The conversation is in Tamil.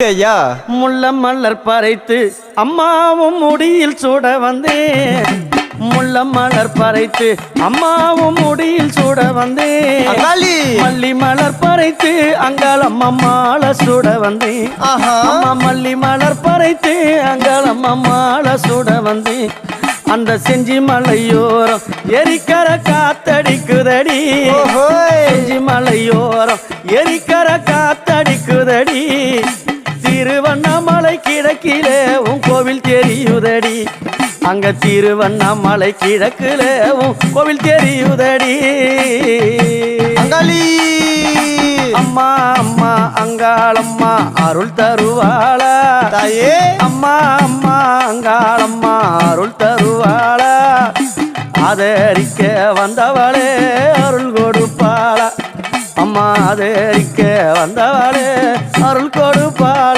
ஐயா முள்ள மலர் பறைத்து அம்மாவும் முடியில் சூட வந்தேன். முள்ள மலர் பறைத்து அம்மாவும் முடியில் சூட வந்தேன். மல்லி மலர் பறைத்து அங்காளம் அம்மாள சூட வந்தேன். அம்மா மல்லி மலர் பறைத்து அங்காளம் அம்மாள சூட வந்தேன். அந்த செஞ்சி மலையோரம் எரிக்கர காத்தடிக்குதடி. செஞ்சி மலையோரம் எரிக்கர காத்தடிக்குதடி. திருவண்ணாமலை கிழக்கிலே உன் கோவில் தெரியுதடி. அங்க திருவண்ணாமலை கிழக்கிலே உன் கோவில் தெரியுதடி. அம்மா அம்மா அங்காளம்மா அருள் தருவாளா தாயே. அம்மா அம்மா அங்காளம்மா அருள் தருவாளா. ஆதரிக்க வந்தவளே அருள் கொடுப்பாளா. அம்மா ஆதரிக்க வந்தவளே அருள் கொடுப்பாளா.